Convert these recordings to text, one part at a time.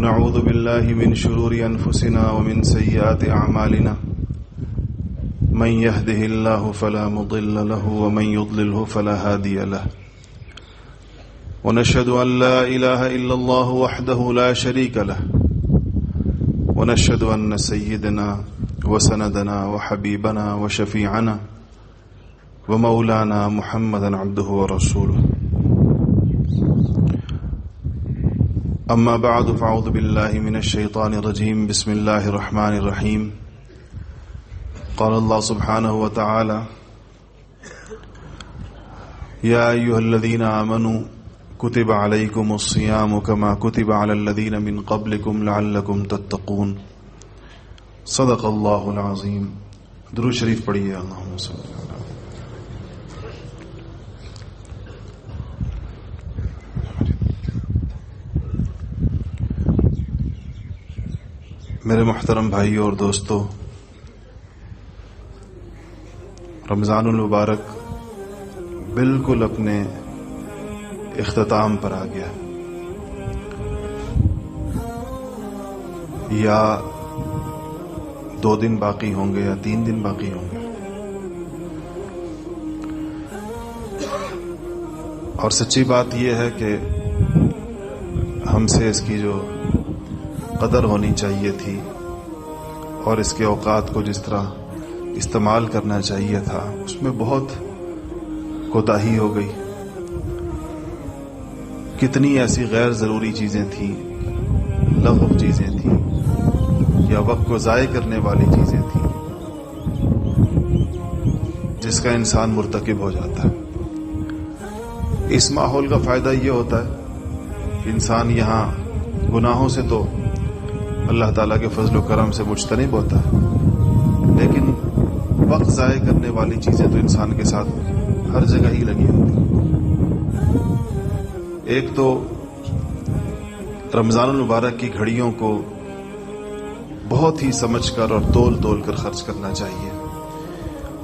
ونعوذ بالله من شرور أنفسنا ومن سيئات أعمالنا من يهده الله فلا مضل له ومن يضلله فلا هادي له ونشهد أن لا إله إلا الله وحده لا شريك له ونشهد أن سيدنا وسندنا وحبيبنا وشفيعنا ومولانا محمدا عبده ورسوله أما بعد فأعوذ بالله من الشيطان الرجيم بسم الله الرحمن الرحيم قال الله سبحانه وتعالى يا أيها الذين آمنوا كتب عليكم الصيام كما كتب على الذين من قبلكم لعلكم تتقون صدق الله العظيم. درود شریف پڑھیے. اللهم صل علی میرے محترم بھائیو اور دوستو، رمضان المبارک بالکل اپنے اختتام پر آ گیا. یا 2 دن باقی ہوں گے یا 3 دن باقی ہوں گے. اور سچی بات یہ ہے کہ ہم سے اس کی جو قدر ہونی چاہیے تھی اور اس کے اوقات کو جس طرح استعمال کرنا چاہیے تھا اس میں بہت کوتاہی ہو گئی. کتنی ایسی غیر ضروری چیزیں تھیں، لغو چیزیں تھیں یا وقت کو ضائع کرنے والی چیزیں تھیں جس کا انسان مرتکب ہو جاتا ہے. اس ماحول کا فائدہ یہ ہوتا ہے کہ انسان یہاں گناہوں سے تو اللہ تعالیٰ کے فضل و کرم سے مجتنب ہوتا ہے، لیکن وقت ضائع کرنے والی چیزیں تو انسان کے ساتھ ہر جگہ ہی لگی ہوتی ہیں. ایک تو رمضان المبارک کی گھڑیوں کو بہت ہی سمجھ کر اور تول کر خرچ کرنا چاہیے،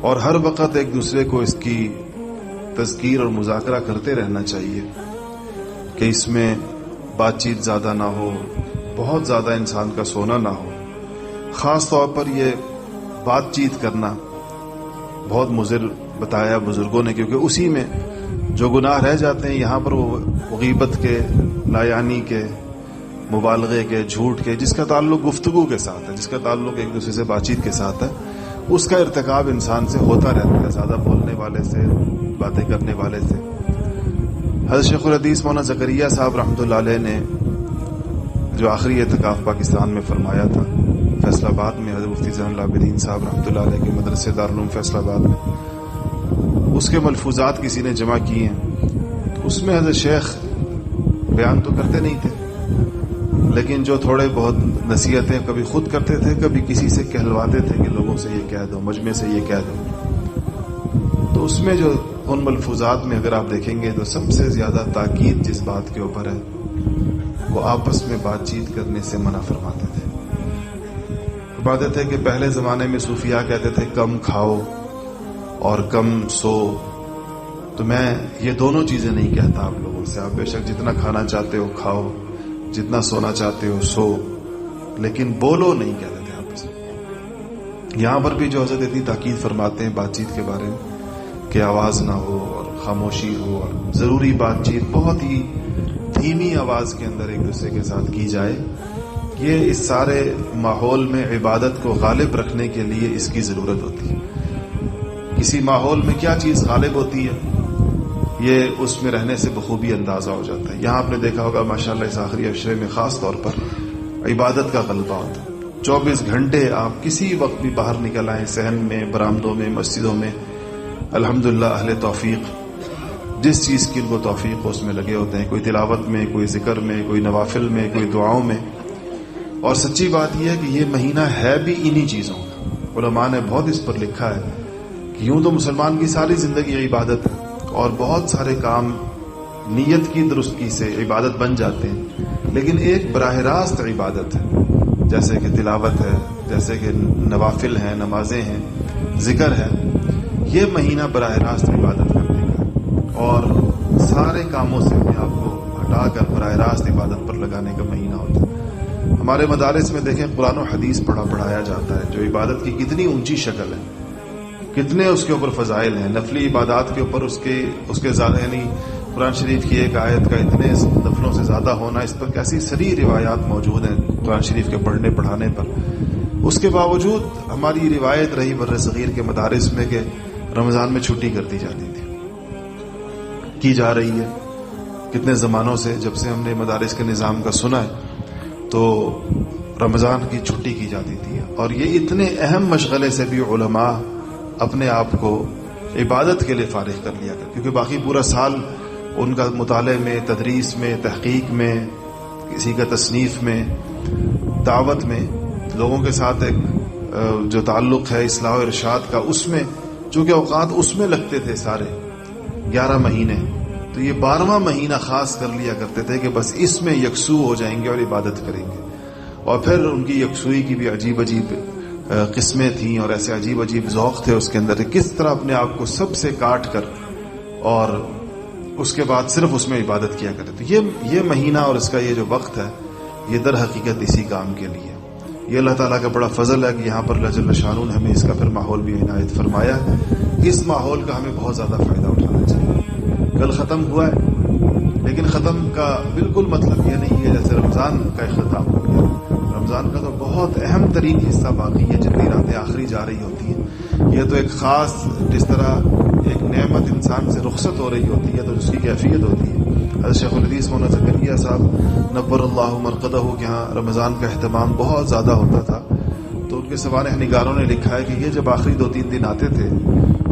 اور ہر وقت ایک دوسرے کو اس کی تذکیر اور مذاکرہ کرتے رہنا چاہیے کہ اس میں بات چیت زیادہ نہ ہو، بہت زیادہ انسان کا سونا نہ ہو. خاص طور پر یہ بات چیت کرنا بہت مضر بتایا بزرگوں نے، کیونکہ اسی میں جو گناہ رہ جاتے ہیں یہاں پر وہ غیبت کے، لایانی کے، مبالغے کے، جھوٹ کے، جس کا تعلق گفتگو کے ساتھ ہے، جس کا تعلق ایک دوسرے سے بات چیت کے ساتھ ہے، اس کا ارتکاب انسان سے ہوتا رہتا ہے، زیادہ بولنے والے سے، باتیں کرنے والے سے. حضرت شیخ الحدیث مولانا زکریا صاحب رحمۃ اللہ علیہ نے جو آخری اعتکاف پاکستان میں فرمایا تھا فیصل آباد میں، حضرت مفتی زین العابدین صاحب رحمۃ اللہ علیہ کے مدرسے دارالعلوم فیصل آباد میں، اس کے ملفوظات کسی نے جمع کیے ہیں. اس میں حضرت شیخ بیان تو کرتے نہیں تھے، لیکن جو تھوڑے بہت نصیحتیں کبھی خود کرتے تھے، کبھی کسی سے کہلواتے تھے کہ لوگوں سے یہ کہہ دو، مجمع سے یہ کہہ دو. تو اس میں جو ان ملفوظات میں اگر آپ دیکھیں گے تو سب سے زیادہ تاکید جس بات کے اوپر ہے وہ آپس میں بات چیت کرنے سے منع فرماتے تھے. فرماتے تھے کہ پہلے زمانے میں صوفیاء کہتے تھے کم کھاؤ اور کم سو، تو میں یہ دونوں چیزیں نہیں کہتا آپ لوگوں سے. آپ بے شک جتنا کھانا چاہتے ہو کھاؤ، جتنا سونا چاہتے ہو سو، لیکن بولو نہیں کہتے تھے آپس میں. یہاں پر بھی جو حضرت اتنی تاکید فرماتے ہیں بات چیت کے بارے میں کہ آواز نہ ہو اور خاموشی ہو، اور ضروری بات چیت بہت ہی دھیمی آواز کے اندر ایک دوسرے کے ساتھ کی جائے. یہ اس سارے ماحول میں عبادت کو غالب رکھنے کے لیے اس کی ضرورت ہوتی ہے. کسی ماحول میں کیا چیز غالب ہوتی ہے یہ اس میں رہنے سے بخوبی اندازہ ہو جاتا ہے. یہاں آپ نے دیکھا ہوگا ماشاءاللہ اس آخری عشرے میں خاص طور پر عبادت کا غلبہ ہوتا ہے. 24 گھنٹے آپ کسی وقت بھی باہر نکل آئیں، صحن میں، برآمدوں میں، مسجدوں میں، الحمدللہ اہل توفیق جس چیز کی ان کو توفیق ہو اس میں لگے ہوتے ہیں، کوئی تلاوت میں، کوئی ذکر میں، کوئی نوافل میں، کوئی دعاؤں میں. اور سچی بات یہ ہے کہ یہ مہینہ ہے بھی انہی چیزوں کا. علماء نے بہت اس پر لکھا ہے کہ یوں تو مسلمان کی ساری زندگی عبادت ہے اور بہت سارے کام نیت کی درستگی سے عبادت بن جاتے ہیں، لیکن ایک براہ راست عبادت ہے جیسے کہ تلاوت ہے، جیسے کہ نوافل ہیں، نمازیں ہیں، ذکر ہے. یہ مہینہ براہ راست عبادت کرنے کا اور سارے کاموں سے اپنے آپ کو ہٹا کر براہ راست عبادت پر لگانے کا مہینہ ہوتا ہے. ہمارے مدارس میں دیکھیں قرآن و حدیث پڑھایا جاتا ہے، جو عبادت کی کتنی اونچی شکل ہے، کتنے اس کے اوپر فضائل ہیں، نفلی عبادات کے اوپر اس کے زیادہ، یعنی قرآن شریف کی ایک آیت کا اتنے نفلوں سے زیادہ ہونا، اس پر کیسی سری روایات موجود ہیں قرآن شریف کے پڑھنے پڑھانے پر۔ اس کے باوجود ہماری روایت رہی بر صغیر کے مدارس میں کہ رمضان میں چھٹی کر دی جاتی تھی، کی جا رہی ہے کتنے زمانوں سے، جب سے ہم نے مدارس کے نظام کا سنا ہے تو رمضان کی چھٹی کی جاتی تھی۔ اور یہ اتنے اہم مشغلے سے بھی علماء اپنے آپ کو عبادت کے لیے فارغ کر لیا کر، کیونکہ باقی پورا سال ان کا مطالعے میں، تدریس میں، تحقیق میں، کسی کا تصنیف میں، دعوت میں، لوگوں کے ساتھ ایک جو تعلق ہے اصلاح و ارشاد کا، اس میں چونکہ اوقات اس میں لگتے تھے سارے 11 مہینے، تو یہ 12واں مہینہ خاص کر لیا کرتے تھے کہ بس اس میں یکسو ہو جائیں گے اور عبادت کریں گے۔ اور پھر ان کی یکسوئی کی بھی عجیب عجیب قسمیں تھیں اور ایسے عجیب عجیب ذوق تھے اس کے اندر، کس طرح اپنے آپ کو سب سے کاٹ کر اور اس کے بعد صرف اس میں عبادت کیا کرتے تھے۔ یہ مہینہ اور اس کا یہ جو وقت ہے، یہ در حقیقت اسی کام کے لیے، یہ اللہ تعالیٰ کا بڑا فضل ہے کہ یہاں پر اللہ جل شانہ نے ہمیں اس کا پھر ماحول بھی عنایت فرمایا۔ اس ماحول کا ہمیں بہت زیادہ فائدہ اٹھانا چاہیے۔ کل ختم ہوا ہے، لیکن ختم کا بالکل مطلب یہ نہیں ہے جیسے رمضان کا اختتام ہو گیا۔ رمضان کا تو بہت اہم ترین حصہ باقی ہے، جتنی راتیں آخری جا رہی ہوتی ہیں، یہ تو ایک خاص، جس طرح ایک نعمت انسان سے رخصت ہو رہی ہوتی ہے تو اس کی کیفیت ہوتی ہے۔ حضرت شیخ الحدیث مولانا زکریا صاحب نور اللہ مرقدہ کے ہاں رمضان کا اہتمام بہت زیادہ ہوتا تھا، تو ان کے سوانح نگاروں نے لکھا ہے کہ یہ جب آخری 2-3 دن آتے تھے،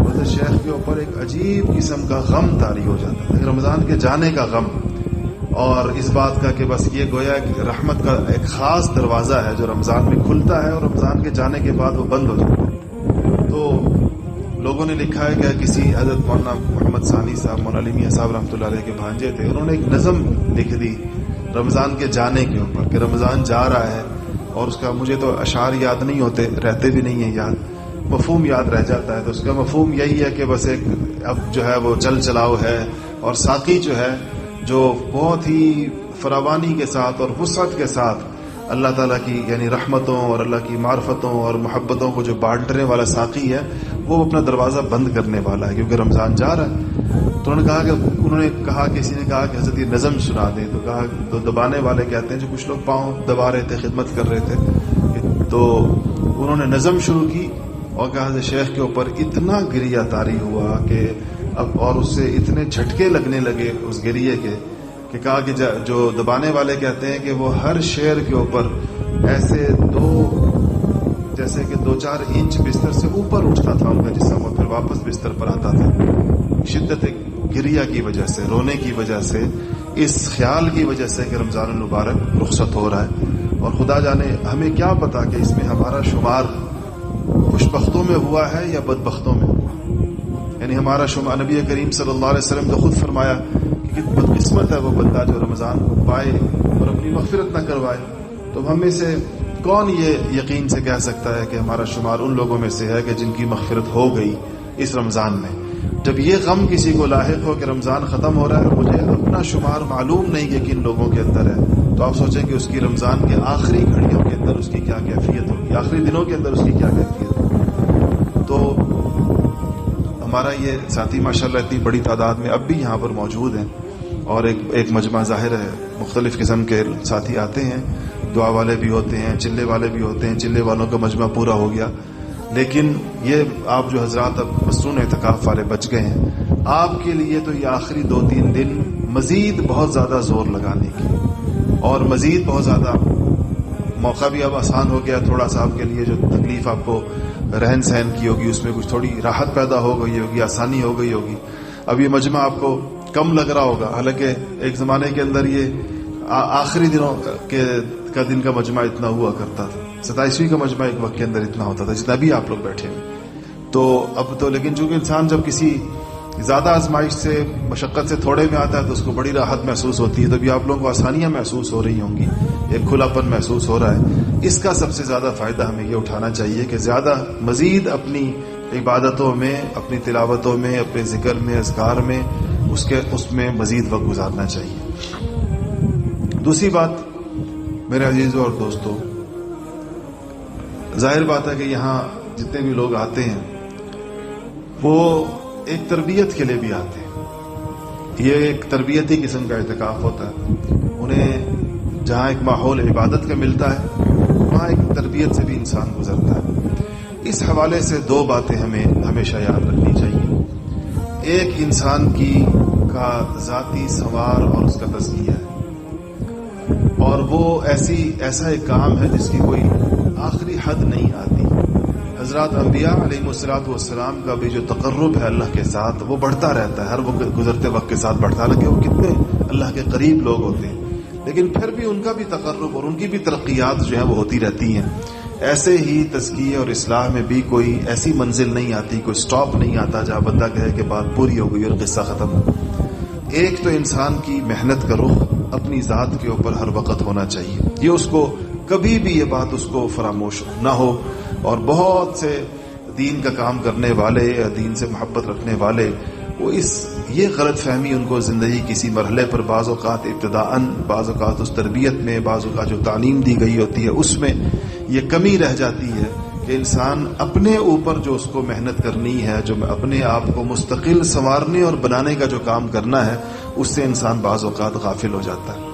حضرت شیخ کے اوپر ایک عجیب قسم کا غم طاری ہو جاتا تھا، رمضان کے جانے کا غم، اور اس بات کا کہ بس یہ گویا کہ رحمت کا ایک خاص دروازہ ہے جو رمضان میں کھلتا ہے اور رمضان کے جانے کے بعد وہ بند ہو جاتا ہے۔ تو لوگوں نے لکھا ہے کہ کسی حضرت مولانا محمد ثانی صاحب، مولانا علی میاں صاحب رحمۃ اللہ علیہ کے بھانجے تھے، انہوں نے ایک نظم لکھ دی رمضان کے جانے کے اوپر کہ رمضان جا رہا ہے، اور اس کا مجھے تو اشعار یاد نہیں ہوتے، رہتے بھی نہیں ہیں یاد، مفہوم یاد رہ جاتا ہے۔ تو اس کا مفہوم یہی ہے کہ بس ایک اب جو ہے وہ چل چلاؤ ہے، اور ساقی جو ہے جو بہت ہی فراوانی کے ساتھ اور وسعت کے ساتھ اللہ تعالیٰ کی یعنی رحمتوں اور اللہ کی معرفتوں اور محبتوں کو جو بانٹنے والا ساقی ہے، وہ اپنا دروازہ بند کرنے والا ہے کیونکہ رمضان جا رہا ہے۔ تو انہوں نے کہا کسی نے کہا کہ حضرت یہ نظم سنا دیں، تو کہا تو دبانے والے کہتے ہیں جو کچھ لوگ پاؤں دبا رہے تھے، خدمت کر رہے تھے، تو انہوں نے نظم شروع کی اور کہا حضرت شیخ کے اوپر اتنا گریہ طاری ہوا کہ اب اور اس سے اتنے جھٹکے لگنے لگے اس گریے کے کہ کہا کہ جو دبانے والے کہتے ہیں کہ وہ ہر شعر کے اوپر ایسے جیسے کہ 2-4 انچ بستر سے اوپر اٹھتا تھا ان کا جسم، اور پھر واپس بستر پر آتا تھا، شدت گریہ کی وجہ سے، رونے کی وجہ سے، اس خیال کی وجہ سے کہ رمضان المبارک رخصت ہو رہا ہے۔ اور خدا جانے ہمیں کیا پتا کہ اس میں ہمارا شمار خوش بختوں میں ہوا ہے یا بدبختوں میں ہوا، یعنی ہمارا شمار، نبی کریم صلی اللہ علیہ وسلم تو خود فرمایا کہ بدقسمت ہے وہ بندہ جو رمضان کو پائے اور اپنی مغفرت نہ کروائے۔ تو ہم میں سے کون یہ یقین سے کہہ سکتا ہے کہ ہمارا شمار ان لوگوں میں سے ہے کہ جن کی مغفرت ہو گئی اس رمضان میں؟ جب یہ غم کسی کو لاحق ہو کہ رمضان ختم ہو رہا ہے اور مجھے اپنا شمار معلوم نہیں کہ کن لوگوں کے اندر ہے، تو آپ سوچیں کہ اس کی رمضان کے آخری گھڑیوں کے اندر اس کی کیا کیفیت ہوگی، آخری دنوں کے اندر اس کی کیا کیفیت ہوگی۔ تو ہمارا یہ ساتھی ماشاءاللہ اتنی بڑی تعداد میں اب بھی یہاں پر موجود ہیں، اور ایک مجمع ظاہر ہے، مختلف قسم کے ساتھی آتے ہیں، دعا والے بھی ہوتے ہیں، چلے والے بھی ہوتے ہیں، چلے والوں کا مجمع پورا ہو گیا، لیکن یہ آپ جو حضرات اب مصنون اعتکاف والے بچ گئے ہیں، آپ کے لیے تو یہ آخری 2-3 دن مزید بہت زیادہ زور لگانے کی، اور مزید بہت زیادہ موقع بھی اب آسان ہو گیا تھوڑا سا، آپ کے لیے جو تکلیف آپ کو رہن سہن کی ہوگی اس میں کچھ تھوڑی راحت پیدا ہو گئی ہوگی، آسانی ہو گئی ہوگی، اب یہ مجمع آپ کو کم لگ رہا ہوگا، حالانکہ ایک زمانے کے اندر یہ آخری دنوں کا دن کا مجمع اتنا ہوا کرتا تھا، 27ویں کا مجمع ایک وقت کے اندر اتنا ہوتا تھا جتنا بھی آپ لوگ بیٹھے ہیں۔ تو اب تو لیکن چونکہ انسان جب کسی زیادہ آزمائش سے، مشقت سے تھوڑے میں آتا ہے تو اس کو بڑی راحت محسوس ہوتی ہے، تو بھی آپ لوگوں کو آسانیاں محسوس ہو رہی ہوں گی، ایک کھلا پن محسوس ہو رہا ہے۔ اس کا سب سے زیادہ فائدہ ہمیں یہ اٹھانا چاہیے کہ زیادہ مزید اپنی عبادتوں میں، اپنی تلاوتوں میں، اپنے ذکر میں، اذکار میں اس میں مزید وقت گزارنا چاہیے۔ دوسری بات میرے عزیزوں اور دوستوں، ظاہر بات ہے کہ یہاں جتنے بھی لوگ آتے ہیں وہ ایک تربیت کے لیے بھی آتے ہیں. یہ ایک تربیتی قسم کا اعتکاف ہوتا ہے. انہیں جہاں ایک ماحول عبادت کا ملتا ہے وہاں ایک تربیت سے بھی انسان گزرتا ہے. اس حوالے سے دو باتیں ہمیں ہمیشہ یاد رکھنی چاہیے. ایک انسان کا ذاتی سنوار اور اس کا تزکیہ ہے، اور وہ ایسا ایک کام ہے جس کی کوئی آخری حد نہیں آتی. حضرات انبیاء علیہ الصلوۃ والسلام کا بھی جو تقرب ہے اللہ کے ساتھ وہ بڑھتا رہتا ہے، ہر وقت گزرتے وقت کے ساتھ بڑھتا رہتا ہے. وہ کتنے اللہ کے قریب لوگ ہوتے ہیں، لیکن پھر بھی ان کا بھی تقرب اور ان کی بھی ترقیات جو ہیں وہ ہوتی رہتی ہیں. ایسے ہی تزکیہ اور اصلاح میں بھی کوئی ایسی منزل نہیں آتی، کوئی سٹاپ نہیں آتا جہاں بندہ کہے کہ بات پوری ہو گئی اور قصہ ختم ہو. ایک تو انسان کی محنت کا رخ اپنی ذات کے اوپر ہر وقت ہونا چاہیے. یہ اس کو کبھی بھی یہ بات اس کو فراموش نہ ہو. اور بہت سے دین کا کام کرنے والے یا دین سے محبت رکھنے والے وہ یہ غلط فہمی ان کو زندگی کسی مرحلے پر بعض اوقات ابتداءً، بعض اوقات اس تربیت میں، بعض اوقات جو تعلیم دی گئی ہوتی ہے اس میں یہ کمی رہ جاتی ہے کہ انسان اپنے اوپر جو اس کو محنت کرنی ہے، جو اپنے آپ کو مستقل سنوارنے اور بنانے کا جو کام کرنا ہے، اس سے انسان بعض اوقات غافل ہو جاتا ہے.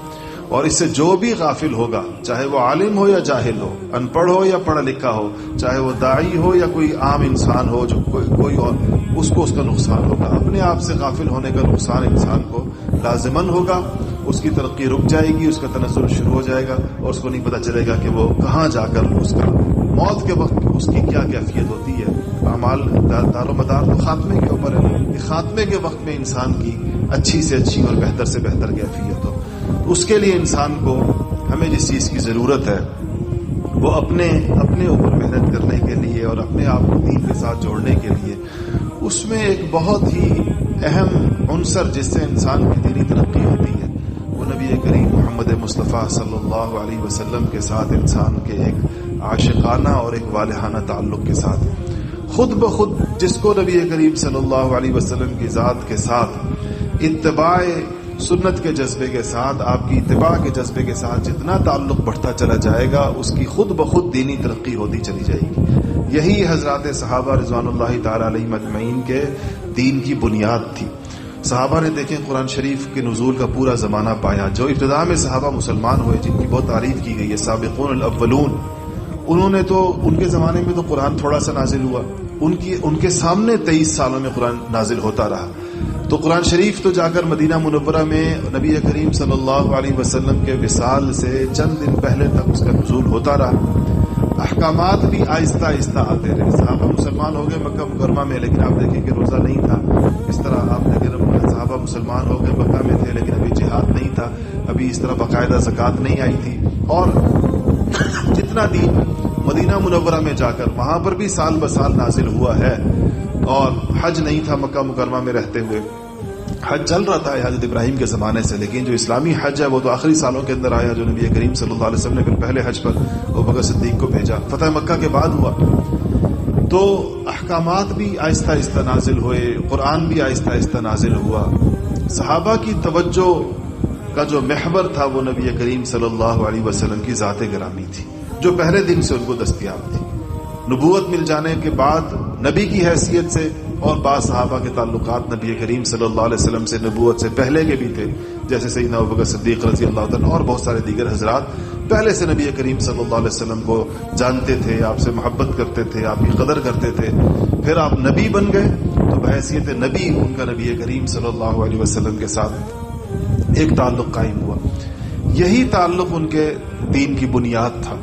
اور اس سے جو بھی غافل ہوگا، چاہے وہ عالم ہو یا جاہل ہو، ان پڑھ ہو یا پڑھا لکھا ہو، چاہے وہ داعی ہو یا کوئی عام انسان ہو، جو کوئی اور، اس کو اس کا نقصان ہوگا. اپنے آپ سے غافل ہونے کا نقصان انسان کو لازماً ہوگا. اس کی ترقی رک جائے گی، اس کا تنزل شروع ہو جائے گا، اور اس کو نہیں پتہ چلے گا کہ وہ کہاں جا کر اس کا موت کے وقت اس کی کیا کیفیت ہوتی ہے. اعمال دار و مدار تو خاتمے کے اوپر ہے کہ خاتمے کے وقت میں انسان کی اچھی سے اچھی اور بہتر سے بہتر کیفیت ہو. اس کے لیے انسان کو ہمیں جس چیز کی ضرورت ہے وہ اپنے اوپر محنت کرنے کے لیے اور اپنے آپ کو دین کے ساتھ جوڑنے کے لیے، اس میں ایک بہت ہی اہم عنصر جس سے انسان کی دینی ترقی ہوتی ہے وہ نبی کریم محمد مصطفیٰ صلی اللہ علیہ وسلم کے ساتھ انسان کے ایک عاشقانہ اور ایک والہانہ تعلق کے ساتھ. خود بخود جس کو نبی کریم صلی اللہ علیہ وسلم کی ذات کے ساتھ اتباع سنت کے جذبے کے ساتھ، آپ کی اتباع کے جذبے کے ساتھ جتنا تعلق بڑھتا چلا جائے گا، اس کی خود بخود دینی ترقی ہوتی چلی جائے گی. یہی حضرات صحابہ رضوان اللہ تعالی علیہم اجمعین کے دین کی بنیاد تھی. صحابہ نے دیکھیں قرآن شریف کے نزول کا پورا زمانہ پایا. جو ابتدا میں صحابہ مسلمان ہوئے جن کی بہت تعریف کی گئی ہے، سابقون الاولون، انہوں نے تو ان کے زمانے میں تو قرآن تھوڑا سا نازل ہوا. ان کے سامنے 23 سالوں میں قرآن نازل ہوتا رہا. تو قرآن شریف تو جا کر مدینہ منورہ میں نبی کریم صلی اللہ علیہ وسلم کے وصال سے چند دن پہلے تک اس کا نزول ہوتا رہا. احکامات بھی آہستہ آہستہ آتے رہے. صحابہ مسلمان ہو گئے مکہ مکرمہ میں، لیکن آپ دیکھیں کہ روزہ نہیں تھا. اس طرح آپ دیکھیں صحابہ مسلمان ہو گئے مکہ میں تھے لیکن ابھی جہاد نہیں تھا، ابھی اس طرح باقاعدہ زکوٰۃ نہیں آئی تھی. اور جتنا دین مدینہ منورہ میں جا کر وہاں پر بھی سال بسال نازل ہوا ہے. اور حج نہیں تھا مکہ مکرمہ میں رہتے ہوئے، حج چل رہا تھا حضرت ابراہیم کے زمانے سے، لیکن جو اسلامی حج ہے وہ تو آخری سالوں کے اندر آیا. جو نبی کریم صلی اللہ علیہ وسلم نے پھر پہلے حج پر ابوبکر صدیق کو بھیجا، فتح مکہ کے بعد ہوا. تو احکامات بھی آہستہ آہستہ نازل ہوئے، قرآن بھی آہستہ آہستہ نازل ہوا. صحابہ کی توجہ کا جو محور تھا وہ نبی کریم صلی اللہ علیہ وسلم کی ذات گرامی تھی، جو پہلے دن سے ان کو دستیاب تھی. نبوت مل جانے کے بعد نبی کی حیثیت سے، اور بعض صحابہ کے تعلقات نبی کریم صلی اللہ علیہ وسلم سے نبوت سے پہلے کے بھی تھے، جیسے سیدنا ابوبکر صدیق رضی اللہ عنہ اور بہت سارے دیگر حضرات پہلے سے نبی کریم صلی اللہ علیہ وسلم کو جانتے تھے، آپ سے محبت کرتے تھے، آپ کی قدر کرتے تھے. پھر آپ نبی بن گئے تو بحیثیت نبی ان کا نبی کریم صلی اللہ علیہ وسلم کے ساتھ ایک تعلق قائم ہوا. یہی تعلق ان کے دین کی بنیاد تھا،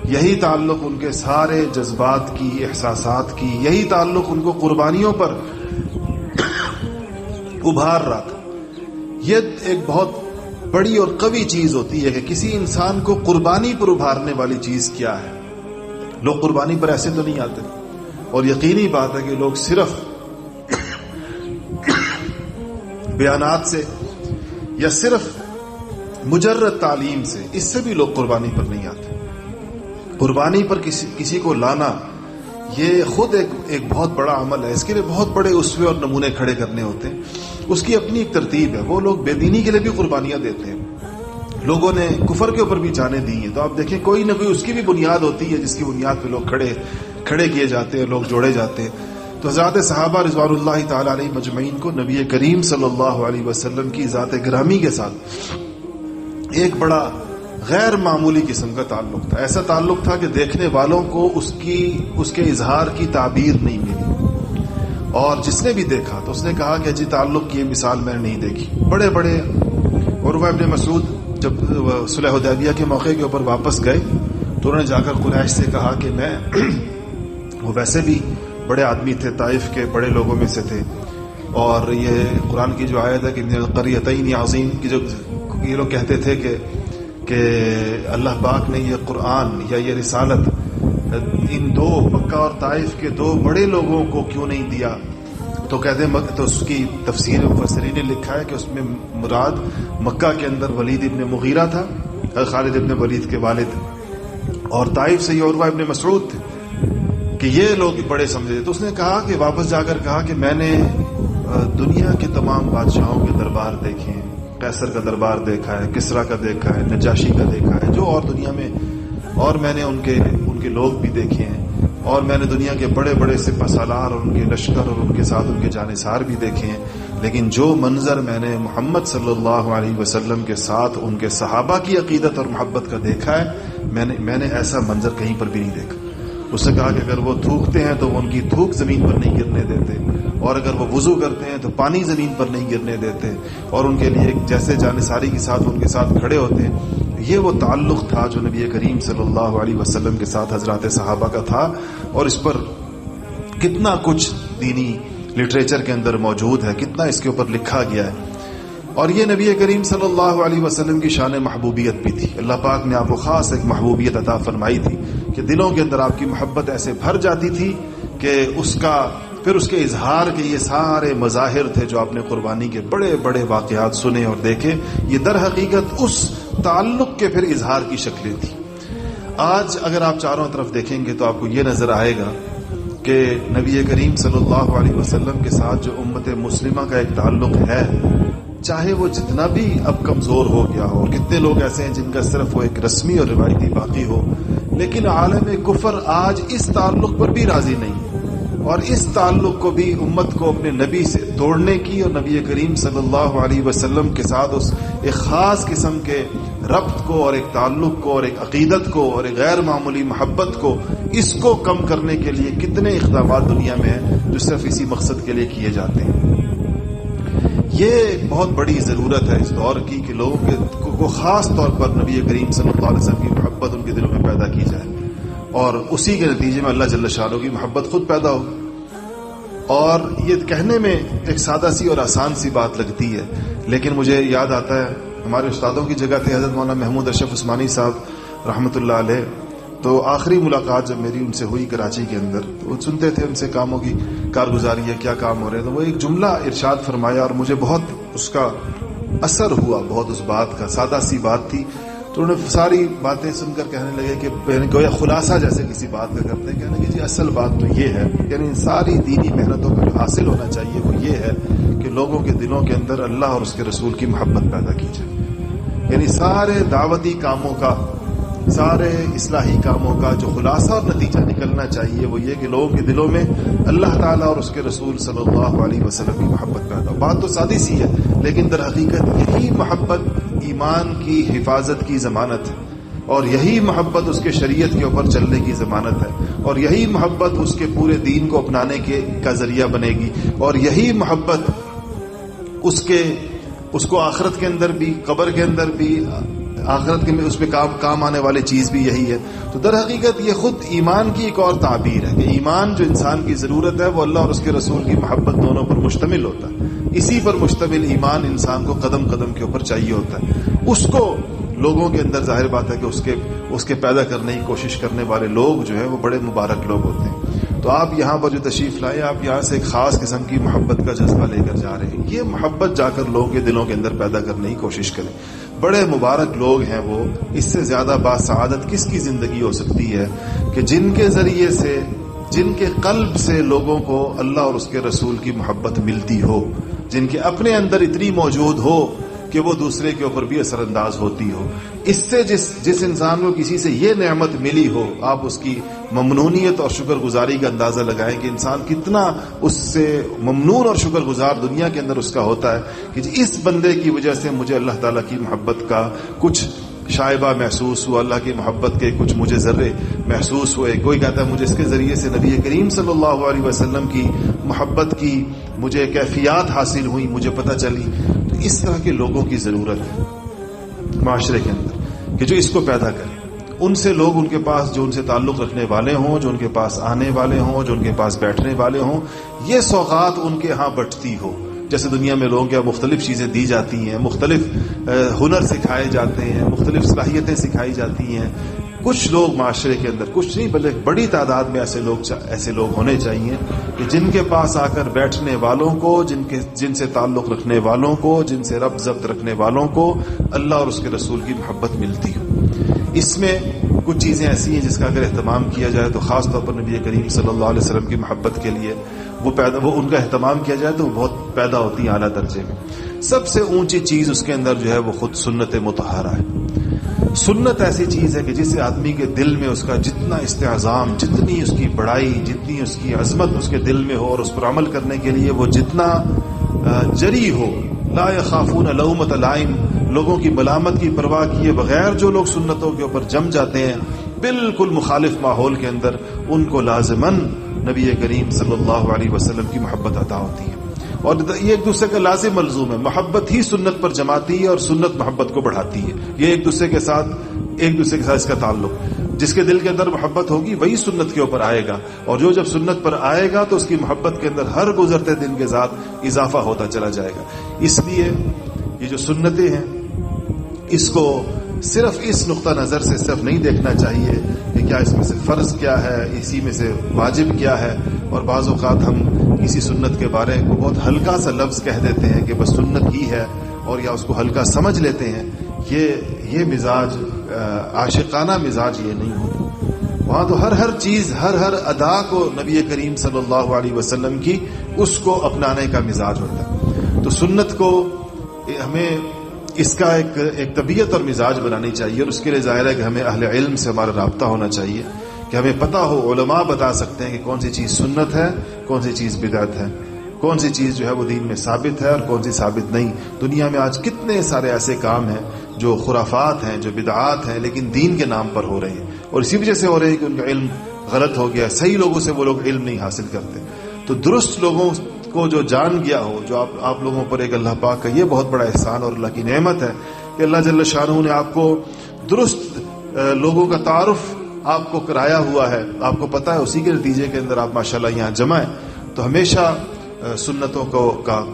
یہی تعلق ان کے سارے جذبات کی، احساسات کی، یہی تعلق ان کو قربانیوں پر ابھار رہا تھا. یہ ایک بہت بڑی اور قوی چیز ہوتی ہے کہ کسی انسان کو قربانی پر ابھارنے والی چیز کیا ہے. لوگ قربانی پر ایسے تو نہیں آتے، اور یقینی بات ہے کہ لوگ صرف بیانات سے یا صرف مجرد تعلیم سے، اس سے بھی لوگ قربانی پر نہیں آتے. قربانی پر کسی کو لانا یہ خود ایک بہت بڑا عمل ہے. اس کے لیے بہت بڑے اسوے اور نمونے کھڑے کرنے ہوتے ہیں. اس کی اپنی ایک ترتیب ہے. وہ لوگ بے دینی کے لیے بھی قربانیاں دیتے ہیں، لوگوں نے کفر کے اوپر بھی جانیں دی ہیں. تو آپ دیکھیں کوئی نہ کوئی اس کی بھی بنیاد ہوتی ہے جس کی بنیاد پہ لوگ کھڑے کیے جاتے ہیں, لوگ جوڑے جاتے ہیں. تو حضرات صحابہ رضوان اللہ تعالی علیہ مجمعین کو نبی کریم صلی اللہ علیہ وسلم کی ذات گرامی کے ساتھ ایک بڑا غیر معمولی قسم کا تعلق تھا. ایسا تعلق تھا کہ دیکھنے والوں کو اس کے اظہار کی تعبیر نہیں ملی, اور جس نے بھی دیکھا تو اس نے کہا کہ جی تعلق کی یہ مثال میں نے نہیں دیکھی. بڑے بڑے عروہ ابن مسعود جب صلح حدیبیہ کے موقع کے اوپر واپس گئے تو انہوں نے جا کر قریش سے کہا کہ میں وہ ویسے بھی بڑے آدمی تھے, طائف کے بڑے لوگوں میں سے تھے, اور یہ قرآن کی جو آیت ہے کہ من القریتین عظیم کی جو یہ لوگ کہتے تھے کہ اللہ پاک نے یہ قرآن یا یہ رسالت ان دو مکہ اور طائف کے دو بڑے لوگوں کو کیوں نہیں دیا. تو کہتے ہیں تو اس کی تفسیر مفسرین نے لکھا ہے کہ اس میں مراد مکہ کے اندر ولید ابن مغیرہ تھا, خالد ابن ولید کے والد, اور طائف سے یہ عروہ ابن مسعود تھے کہ یہ لوگ بڑے سمجھے. تو اس نے کہا کہ واپس جا کر کہا کہ میں نے دنیا کے تمام بادشاہوں کے دربار دیکھے ہیں, قیصر کا دربار دیکھا ہے, کسرا کا دیکھا ہے, نجاشی کا دیکھا ہے, جو اور دنیا میں, اور میں نے ان کے لوگ بھی دیکھے ہیں, اور میں نے دنیا کے بڑے بڑے سپہ سالار اور ان کے لشکر اور ان کے ساتھ ان کے جانثار بھی دیکھے ہیں, لیکن جو منظر میں نے محمد صلی اللہ علیہ وسلم کے ساتھ ان کے صحابہ کی عقیدت اور محبت کا دیکھا ہے, میں نے ایسا منظر کہیں پر بھی نہیں دیکھا. اس نے کہا کہ اگر وہ تھوکتے ہیں تو ان کی تھوک زمین پر نہیں گرنے دیتے, اور اگر وہ وضو کرتے ہیں تو پانی زمین پر نہیں گرنے دیتے, اور ان کے لیے جیسے جانثاری کے ساتھ ان کے ساتھ کھڑے ہوتے ہیں. یہ وہ تعلق تھا جو نبی کریم صلی اللہ علیہ وسلم کے ساتھ حضرات صحابہ کا تھا, اور اس پر کتنا کچھ دینی لٹریچر کے اندر موجود ہے, کتنا اس کے اوپر لکھا گیا ہے. اور یہ نبی کریم صلی اللہ علیہ وسلم کی شان محبوبیت بھی تھی. اللہ پاک نے آپ کو خاص ایک محبوبیت عطا فرمائی تھی کہ دلوں کے اندر آپ کی محبت ایسے بھر جاتی تھی کہ پھر اس کے اظہار کے یہ سارے مظاہر تھے جو آپ نے قربانی کے بڑے بڑے واقعات سنے اور دیکھے, یہ در حقیقت اس تعلق کے پھر اظہار کی شکلیں تھی. آج اگر آپ چاروں طرف دیکھیں گے تو آپ کو یہ نظر آئے گا کہ نبی کریم صلی اللہ علیہ وسلم کے ساتھ جو امت مسلمہ کا ایک تعلق ہے, چاہے وہ جتنا بھی اب کمزور ہو گیا ہو, اور کتنے لوگ ایسے ہیں جن کا صرف وہ ایک رسمی اور روایتی باقی ہو, لیکن عالم کفر آج اس تعلق پر بھی راضی نہیں, اور اس تعلق کو بھی امت کو اپنے نبی سے توڑنے کی اور نبی کریم صلی اللہ علیہ وسلم کے ساتھ اس ایک خاص قسم کے ربط کو اور ایک تعلق کو اور ایک عقیدت کو اور ایک غیر معمولی محبت کو, اس کو کم کرنے کے لیے کتنے اقدامات دنیا میں ہیں جو صرف اسی مقصد کے لیے کیے جاتے ہیں. یہ ایک بہت بڑی ضرورت ہے اس دور کی کہ لوگوں کو خاص طور پر نبی کریم صلی اللہ علیہ وسلم کی محبت ان کے دلوں میں پیدا کی جائے, اور اسی کے نتیجے میں اللہ جل شانہ کی محبت خود پیدا ہو. اور یہ کہنے میں ایک سادہ سی اور آسان سی بات لگتی ہے, لیکن مجھے یاد آتا ہے ہمارے استادوں کی جگہ تھے حضرت مولانا محمود اشرف عثمانی صاحب رحمۃ اللہ علیہ. تو آخری ملاقات جب میری ان سے ہوئی کراچی کے اندر, تو وہ سنتے تھے ان سے کاموں کی کارگزاری ہے, کیا کام ہو رہے ہیں, تو وہ ایک جملہ ارشاد فرمایا اور مجھے بہت اس کا اثر ہوا, بہت اس بات کا. سادہ سی بات تھی, تو انہوں نے ساری باتیں سن کر کہنے لگے کہ گویا خلاصہ جیسے کسی بات کا کرتے ہیں, کہنے لگے جی اصل بات تو یہ ہے, یعنی ساری دینی محنتوں کا جو حاصل ہونا چاہیے وہ یہ ہے کہ لوگوں کے دلوں کے اندر اللہ اور اس کے رسول کی محبت پیدا کی جائے. یعنی سارے دعوتی کاموں کا, سارے اصلاحی کاموں کا جو خلاصہ اور نتیجہ نکلنا چاہیے وہ یہ کہ لوگوں کے دلوں میں اللہ تعالیٰ اور اس کے رسول صلی اللہ علیہ وسلم کی محبت پیدا ہو. بات تو سادی سی ہے, لیکن در حقیقت یہی محبت ایمان کی حفاظت کی ضمانت ہے, اور یہی محبت اس کے شریعت کے اوپر چلنے کی ضمانت ہے, اور یہی محبت اس کے پورے دین کو اپنانے کا ذریعہ بنے گی, اور یہی محبت اس کو آخرت کے اندر بھی, قبر کے اندر بھی, آخرت کے میں اس پہ کام آنے والی چیز بھی یہی ہے. تو در حقیقت یہ خود ایمان کی ایک اور تعبیر ہے کہ ایمان جو انسان کی ضرورت ہے وہ اللہ اور اس کے رسول کی محبت دونوں پر مشتمل ہوتا ہے. اسی پر مشتمل ایمان انسان کو قدم قدم کے اوپر چاہیے ہوتا ہے. اس کو لوگوں کے اندر ظاہر بات ہے کہ اس کے پیدا کرنے کی کوشش کرنے والے لوگ جو ہیں وہ بڑے مبارک لوگ ہوتے ہیں. تو آپ یہاں پر جو تشریف لائے, آپ یہاں سے ایک خاص قسم کی محبت کا جذبہ لے کر جا رہے ہیں. یہ محبت جا کر لوگوں کے دلوں کے اندر پیدا کرنے کی کوشش کریں. بڑے مبارک لوگ ہیں وہ, اس سے زیادہ باسعادت کس کی زندگی ہو سکتی ہے کہ جن کے ذریعے سے, جن کے قلب سے لوگوں کو اللہ اور اس کے رسول کی محبت ملتی ہو, جن کے اپنے اندر اتنی موجود ہو کہ وہ دوسرے کے اوپر بھی اثر انداز ہوتی ہو. اس سے جس انسان کو کسی سے یہ نعمت ملی ہو، آپ اس کی ممنونیت اور شکر گزاری کا اندازہ لگائیں کہ انسان کتنا اس سے ممنون اور شکر گزار دنیا کے اندر اس کا ہوتا ہے کہ اس بندے کی وجہ سے مجھے اللہ تعالیٰ کی محبت کا کچھ شائبہ محسوس ہوا، اللہ کی محبت کے کچھ مجھے ذرے محسوس ہوئے. کوئی کہتا ہے مجھے اس کے ذریعے سے نبی کریم صلی اللہ علیہ وسلم کی محبت کی مجھے کیفیات حاصل ہوئی، مجھے پتہ چلی. تو اس طرح کے لوگوں کی ضرورت ہے معاشرے کے اندر کہ جو اس کو پیدا کریں. ان سے لوگ ان کے پاس جو ان سے تعلق رکھنے والے ہوں، جو ان کے پاس آنے والے ہوں، جو ان کے پاس بیٹھنے والے ہوں، یہ سوغات ان کے ہاں بٹتی ہو. جیسے دنیا میں لوگوں کو مختلف چیزیں دی جاتی ہیں، مختلف ہنر سکھائے جاتے ہیں، مختلف صلاحیتیں سکھائی جاتی ہیں. کچھ لوگ معاشرے کے اندر، کچھ نہیں بلکہ بڑی تعداد میں ایسے لوگ ہونے چاہیے کہ جن کے پاس آ کر بیٹھنے والوں کو، جن سے تعلق رکھنے والوں کو، جن سے ربط ضبط رکھنے والوں کو اللہ اور اس کے رسول کی محبت ملتی ہو. اس میں کچھ چیزیں ایسی ہیں جس کا اگر اہتمام کیا جائے تو خاص طور پر نبی کریم صلی اللہ علیہ وسلم کی محبت کے لیے وہ ان کا اہتمام کیا جائے تو وہ بہت پیدا ہوتی ہیں اعلیٰ درجے میں. سب سے اونچی چیز اس کے اندر جو ہے وہ خود سنت مطہرہ ہے. سنت ایسی چیز ہے کہ جس آدمی کے دل میں اس کا جتنا استعظام، جتنی اس کی بڑائی، جتنی اس کی عظمت اس کے دل میں ہو اور اس پر عمل کرنے کے لیے وہ جتنا جری ہو، لا یخافون لومۃ لائم، لوگوں کی ملامت کی پرواہ کیے بغیر جو لوگ سنتوں کے اوپر جم جاتے ہیں بالکل مخالف ماحول کے اندر، ان کو لازماً نبی کریم صلی اللہ علیہ وسلم کی محبت عطا ہوتی ہے. اور یہ ایک دوسرے کا لازم ملزوم ہے. محبت ہی سنت پر جماتی ہے اور سنت محبت کو بڑھاتی ہے. یہ ایک دوسرے کے ساتھ اس کا تعلق. جس کے دل کے اندر محبت ہوگی وہی سنت کے اوپر آئے گا، اور جو جب سنت پر آئے گا تو اس کی محبت کے اندر ہر گزرتے دن کے ساتھ اضافہ ہوتا چلا جائے گا. اس لیے یہ جو سنتیں ہیں اس کو صرف اس نقطہ نظر سے صرف نہیں دیکھنا چاہیے کہ کیا اس میں سے فرض کیا ہے، اسی میں سے واجب کیا ہے. اور بعض اوقات ہم کسی سنت کے بارے کو بہت ہلکا سا لفظ کہہ دیتے ہیں کہ بس سنت ہی ہے، اور یا اس کو ہلکا سمجھ لیتے ہیں. یہ مزاج، عاشقانہ مزاج یہ نہیں ہوتا. وہاں تو ہر چیز، ہر ادا کو نبی کریم صلی اللہ علیہ وسلم کی اس کو اپنانے کا مزاج ہوتا ہے. تو سنت کو ہمیں اس کا ایک طبیعت اور مزاج بنانی چاہیے، اور اس کے لیے ظاہر ہے کہ ہمیں اہل علم سے ہمارا رابطہ ہونا چاہیے کہ ہمیں پتہ ہو. علماء بتا سکتے ہیں کہ کون سی چیز سنت ہے، کون سی چیز بدعت ہے، کون سی چیز جو ہے وہ دین میں ثابت ہے اور کون سی ثابت نہیں. دنیا میں آج کتنے سارے ایسے کام ہیں جو خرافات ہیں، جو بدعات ہیں، لیکن دین کے نام پر ہو رہے ہیں، اور اسی وجہ سے ہو رہے ہیں کہ ان کا علم غلط ہو گیا. صحیح لوگوں سے وہ لوگ علم نہیں حاصل کرتے. تو درست لوگوں کو جو جان گیا ہو، جو آپ لوگوں پر ایک اللہ پاک کا یہ بہت بڑا احسان اور اللہ کی نعمت ہے کہ اللہ جل شانہ نے آپ کو درست لوگوں کا تعارف آپ کو کرایا ہوا ہے. آپ کو پتہ ہے، اسی کے نتیجے کے اندر آپ ماشاءاللہ یہاں جمع ہیں. تو ہمیشہ سنتوں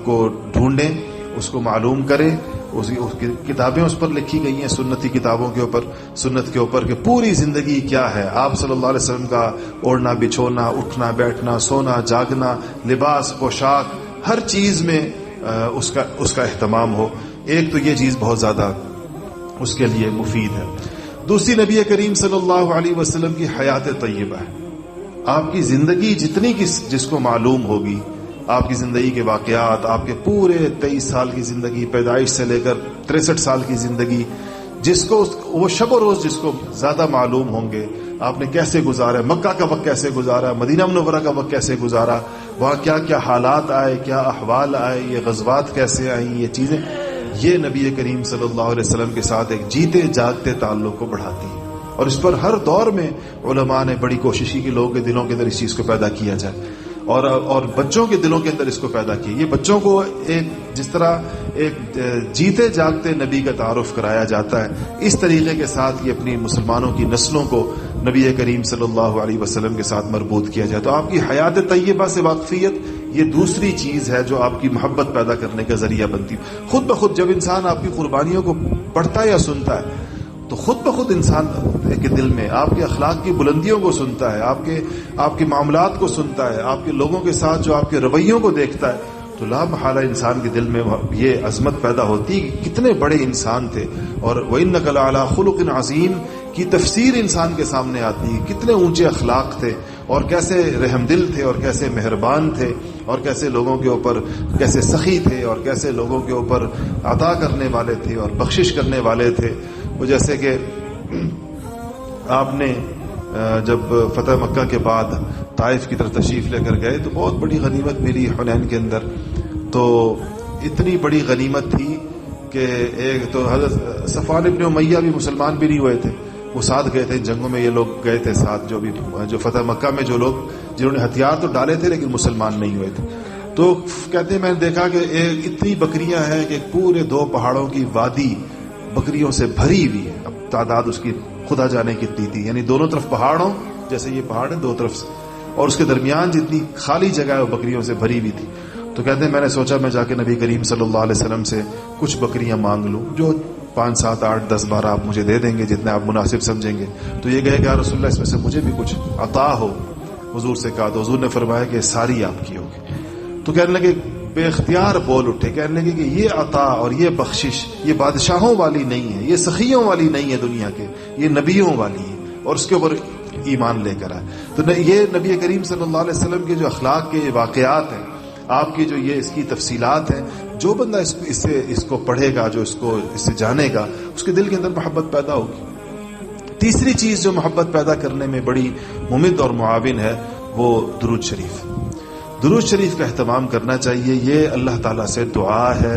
کو ڈھونڈیں، اس کو معلوم کریں. اس کی کتابیں اس پر لکھی گئی ہیں، سنتی کتابوں کے اوپر، سنت کے اوپر کہ پوری زندگی کیا ہے. آپ صلی اللہ علیہ وسلم کا اوڑھنا بچھونا، اٹھنا بیٹھنا، سونا جاگنا، لباس پوشاک، ہر چیز میں اس کا اہتمام ہو. ایک تو یہ چیز بہت زیادہ اس کے لیے مفید ہے. دوسری نبی کریم صلی اللہ علیہ وسلم کی حیات طیبہ ہے. آپ کی زندگی جتنی جس کو معلوم ہوگی، آپ کی زندگی کے واقعات، آپ کے پورے 23 سال کی زندگی، پیدائش سے لے کر 63 سال کی زندگی، جس کو وہ شب و روز جس کو زیادہ معلوم ہوں گے، آپ نے کیسے گزارا، مکہ کا وقت کیسے گزارا، مدینہ منورہ کا وقت کیسے گزارا، وہاں کیا کیا حالات آئے، کیا احوال آئے، یہ غزوات کیسے آئیں، یہ چیزیں، یہ نبی کریم صلی اللہ علیہ وسلم کے ساتھ ایک جیتے جاگتے تعلق کو بڑھاتی ہے. اور اس پر ہر دور میں علماء نے بڑی کوشش کی کہ لوگوں کے دلوں کے اندر اس چیز کو پیدا کیا جائے، اور بچوں کے دلوں کے اندر اس کو پیدا کیا. یہ بچوں کو جس طرح ایک جیتے جاگتے نبی کا تعارف کرایا جاتا ہے، اس طریقے کے ساتھ یہ اپنی مسلمانوں کی نسلوں کو نبی کریم صلی اللہ علیہ وسلم کے ساتھ مربوط کیا جائے. تو آپ کی حیات طیبہ سے واقفیت یہ دوسری چیز ہے جو آپ کی محبت پیدا کرنے کا ذریعہ بنتی. خود بخود جب انسان آپ کی قربانیوں کو پڑھتا ہے یا سنتا ہے تو خود بخود انسان کے دل میں آپ کے اخلاق کی بلندیوں کو سنتا ہے، آپ کے معاملات کو سنتا ہے، آپ کے لوگوں کے ساتھ جو آپ کے رویوں کو دیکھتا ہے، تو لا محالہ انسان کے دل میں یہ عظمت پیدا ہوتی کہ کتنے بڑے انسان تھے. اور وَإِنَّكَ لَعَلَىٰ خُلُقٍ عَظِيمٍ کی تفسیر انسان کے سامنے آتی ہے، کتنے اونچے اخلاق تھے. اور کیسے رحم دل تھے اور کیسے مہربان تھے اور کیسے لوگوں کے اوپر کیسے سخی تھے اور کیسے لوگوں کے اوپر عطا کرنے والے تھے اور بخشش کرنے والے تھے. وہ جیسے کہ آپ نے جب فتح مکہ کے بعد طائف کی طرف تشریف لے کر گئے تو بہت بڑی غنیمت ملی حنین کے اندر. تو اتنی بڑی غنیمت تھی کہ ایک تو حضرت صفوان ابن امیہ بھی مسلمان بھی نہیں ہوئے تھے, وہ ساتھ گئے تھے ان جنگوں میں, یہ لوگ گئے تھے ساتھ, جو فتح مکہ میں جو لوگ جنہوں نے ہتھیار تو ڈالے تھے لیکن مسلمان نہیں ہوئے تھے. تو کہتے ہیں میں نے دیکھا کہ اتنی بکریاں ہیں کہ پورے 2 پہاڑوں کی وادی بکریوں سے بھری ہوئی ہے. اب تعداد اس کی خدا جانے کتنی تھی, یعنی دونوں طرف پہاڑوں جیسے یہ پہاڑ ہے 2 طرف سے, اور اس کے درمیان جتنی خالی جگہ ہے وہ بکریوں سے بھری ہوئی تھی. تو کہتے ہیں میں نے سوچا میں جا کے نبی کریم صلی اللہ علیہ وسلم سے کچھ بکریاں مانگ لوں, جو 5 7 8 10 12 آپ مجھے دے دیں گے جتنے آپ مناسب سمجھیں گے. تو یہ گئے کہ رسول اللہ اس میں سے مجھے بھی کچھ عطا ہو. حضور سے کہا تو حضور نے فرمایا کہ ساری آپ کی ہوگی. تو کہنے لگے, بے اختیار بول اٹھے, کہنے لگے کہ یہ عطا اور یہ بخشش یہ بادشاہوں والی نہیں ہے, یہ سخیوں والی نہیں ہے دنیا کے, یہ نبیوں والی ہے, اور اس کے اوپر ایمان لے کر آئے. تو یہ نبی کریم صلی اللہ علیہ وسلم کے جو اخلاق کے واقعات ہیں, آپ کی جو یہ اس کی تفصیلات ہیں, جو بندہ اس کو پڑھے گا, جو اس سے جانے گا, اس کے دل کے اندر محبت پیدا ہوگی. تیسری چیز جو محبت پیدا کرنے میں بڑی ممد اور معاون ہے وہ درود شریف. درود شریف کا اہتمام کرنا چاہیے. یہ اللہ تعالیٰ سے دعا ہے.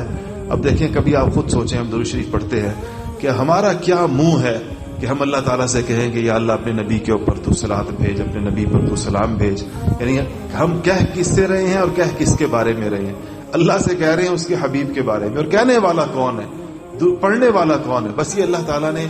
اب دیکھیں کبھی آپ خود سوچیں, ہم درود شریف پڑھتے ہیں کہ ہمارا کیا منہ ہے کہ ہم اللہ تعالیٰ سے کہیں گے یا اللہ اپنے نبی کے اوپر تو صلوات بھیج, اپنے نبی پر تو سلام بھیج. یعنی ہم کہہ کس سے رہے ہیں اور کہہ کس کے بارے میں رہے ہیں؟ اللہ سے کہہ رہے ہیں اس کے حبیب کے بارے میں. اور کہنے والا کون ہے, پڑھنے والا کون ہے؟ بس یہ اللہ تعالیٰ نے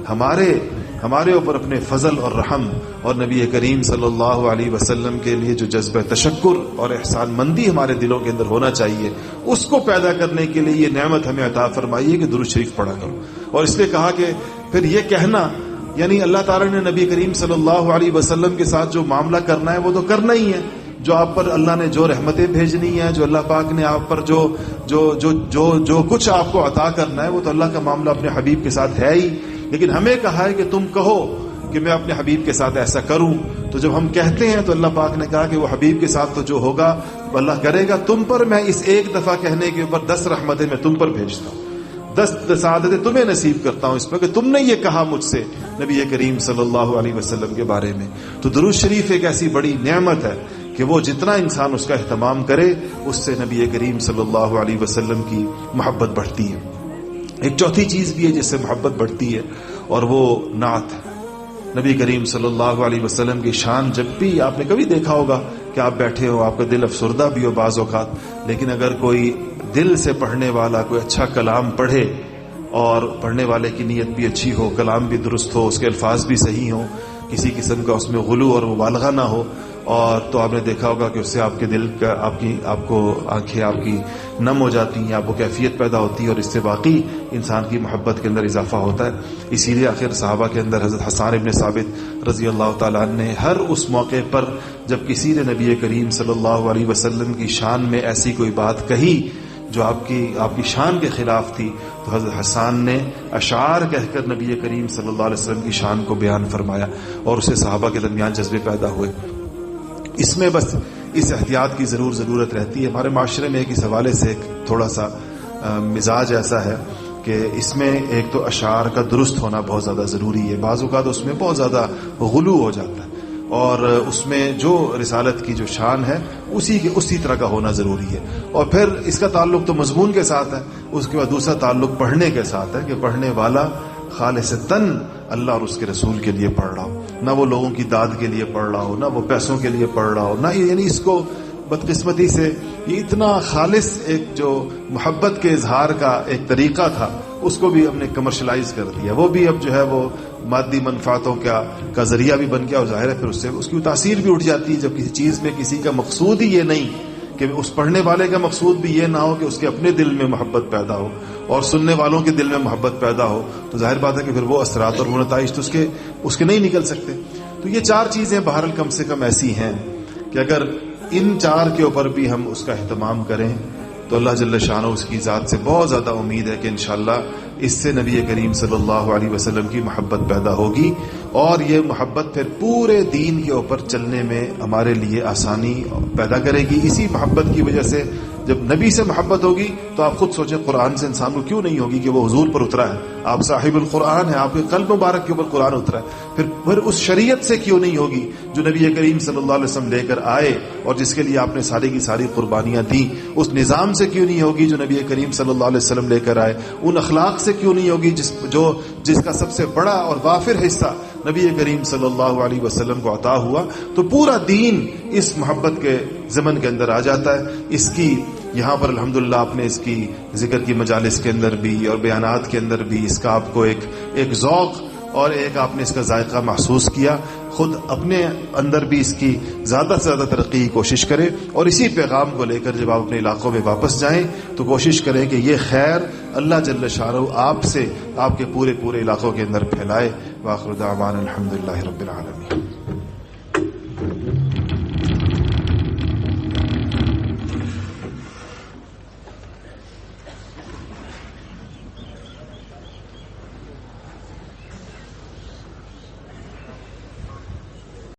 ہمارے اوپر اپنے فضل اور رحم اور نبی کریم صلی اللہ علیہ وسلم کے لیے جو جذبہ تشکر اور احسان مندی ہمارے دلوں کے اندر ہونا چاہیے, اس کو پیدا کرنے کے لیے یہ نعمت ہمیں عطا فرمائی ہے کہ درود شریف پڑھا کرو. اور اس لیے کہا کہ پھر یہ کہنا, یعنی اللہ تعالیٰ نے نبی کریم صلی اللہ علیہ وسلم کے ساتھ جو معاملہ کرنا ہے وہ تو کرنا ہی ہے. جو آپ پر اللہ نے جو رحمتیں بھیجنی ہیں, جو اللہ پاک نے آپ پر جو کچھ آپ کو عطا کرنا ہے, وہ تو اللہ کا معاملہ اپنے حبیب کے ساتھ ہے ہی. لیکن ہمیں کہا ہے کہ تم کہو کہ میں اپنے حبیب کے ساتھ ایسا کروں. تو جب ہم کہتے ہیں تو اللہ پاک نے کہا کہ وہ حبیب کے ساتھ تو جو ہوگا وہ اللہ کرے گا. تم پر میں اس ایک دفعہ کہنے کے اوپر 10 رحمتیں میں تم پر بھیجتا ہوں, 10 سعادتیں تمہیں نصیب کرتا ہوں اس پر کہ تم نے یہ کہا مجھ سے نبی کریم صلی اللہ علیہ وسلم کے بارے میں. تو درود شریف ایک ایسی بڑی نعمت ہے کہ وہ جتنا انسان اس کا اہتمام کرے, اس سے نبی کریم صلی اللہ علیہ وسلم کی محبت بڑھتی ہے. ایک چوتھی چیز بھی ہے جس سے محبت بڑھتی ہے, اور وہ نعت ہے. نبی کریم صلی اللہ علیہ وسلم کی شان جب بھی آپ نے کبھی دیکھا ہوگا کہ آپ بیٹھے ہو, آپ کا دل افسردہ بھی ہو بعض اوقات, لیکن اگر کوئی دل سے پڑھنے والا کوئی اچھا کلام پڑھے اور پڑھنے والے کی نیت بھی اچھی ہو, کلام بھی درست ہو, اس کے الفاظ بھی صحیح ہوں, کسی قسم کا اس میں غلو اور مبالغہ نہ ہو, اور تو آپ نے دیکھا ہوگا کہ اس سے آپ کے دل کا آپ کو آنکھیں آپ کی نم ہو جاتی ہیں, آپ کو کیفیت پیدا ہوتی ہے, اور اس سے واقعی انسان کی محبت کے اندر اضافہ ہوتا ہے. اسی لیے آخر صحابہ کے اندر حضرت حسان ابن ثابت رضی اللہ تعالیٰ عنہ نے ہر اس موقع پر جب کسی نے نبی کریم صلی اللہ علیہ وسلم کی شان میں ایسی کوئی بات کہی جو آپ کی شان کے خلاف تھی, تو حضرت حسان نے اشعار کہہ کر نبی کریم صلی اللہ علیہ وسلم کی شان کو بیان فرمایا, اور اسے صحابہ کے درمیان جذبے پیدا ہوئے. اس میں بس اس احتیاط کی ضرورت رہتی ہے. ہمارے معاشرے میں اس حوالے سے ایک تھوڑا سا مزاج ایسا ہے کہ اس میں ایک تو اشعار کا درست ہونا بہت زیادہ ضروری ہے. بعض اوقات اس میں بہت زیادہ غلو ہو جاتا ہے, اور اس میں جو رسالت کی جو شان ہے اسی طرح کا ہونا ضروری ہے. اور پھر اس کا تعلق تو مضمون کے ساتھ ہے, اس کے بعد دوسرا تعلق پڑھنے کے ساتھ ہے کہ پڑھنے والا خالصتاً اللہ اور اس کے رسول کے لیے پڑھ رہا ہو, نہ وہ لوگوں کی داد کے لیے پڑھ رہا ہو, نہ وہ پیسوں کے لیے پڑھ رہا ہو, نہ یعنی اس کو بدقسمتی سے یہ اتنا خالص ایک جو محبت کے اظہار کا ایک طریقہ تھا اس کو بھی ہم نے کمرشلائز کر دیا. وہ بھی اب جو ہے وہ مادی منفعتوں کا ذریعہ بھی بن گیا, اور ظاہر ہے پھر اس سے اس کی تاثیر بھی اٹھ جاتی ہے جب کسی چیز میں کسی کا مقصود ہی یہ نہیں کہ اس پڑھنے والے کا مقصود بھی یہ نہ ہو کہ اس کے اپنے دل میں محبت پیدا ہو اور سننے والوں کے دل میں محبت پیدا ہو, تو ظاہر بات ہے کہ پھر وہ اثرات اور وہ نتائج تو اس کے نہیں نکل سکتے. تو یہ 4 چیزیں بہرحال کم سے کم ایسی ہیں کہ اگر ان 4 کے اوپر بھی ہم اس کا اہتمام کریں تو اللہ جل شانہ اس کی ذات سے بہت زیادہ امید ہے کہ انشاءاللہ اس سے نبی کریم صلی اللہ علیہ وسلم کی محبت پیدا ہوگی، اور یہ محبت پھر پورے دین کے اوپر چلنے میں ہمارے لیے آسانی پیدا کرے گی۔ اسی محبت کی وجہ سے جب نبی سے محبت ہوگی تو آپ خود سوچیں قرآن سے انسان کو کیوں نہیں ہوگی کہ وہ حضور پر اترا ہے، آپ صاحب القرآن ہیں، آپ کے قلب مبارک کے اوپر قرآن اترا ہے، پھر اس شریعت سے کیوں نہیں ہوگی جو نبی کریم صلی اللہ علیہ وسلم لے کر آئے اور جس کے لیے آپ نے ساری کی ساری قربانیاں دیں، اس نظام سے کیوں نہیں ہوگی جو نبی کریم صلی اللہ علیہ وسلم لے کر آئے، ان اخلاق سے کیوں نہیں ہوگی جس کا سب سے بڑا اور وافر حصہ نبی کریم صلی اللہ علیہ وسلم کو عطا ہوا۔ تو پورا دین اس محبت کے ضمن کے اندر آ جاتا ہے۔ اس کی یہاں پر الحمدللہ آپ نے اس کی ذکر کی مجالس کے اندر بھی اور بیانات کے اندر بھی اس کا آپ کو ایک ذوق اور ایک آپ نے اس کا ذائقہ محسوس کیا۔ خود اپنے اندر بھی اس کی زیادہ سے زیادہ ترقی کی کوشش کریں، اور اسی پیغام کو لے کر جب آپ اپنے علاقوں میں واپس جائیں تو کوشش کریں کہ یہ خیر اللہ جل شانہ آپ سے آپ کے پورے علاقوں کے اندر پھیلائے۔ وآخر دعوانا الحمدللہ رب العالمین۔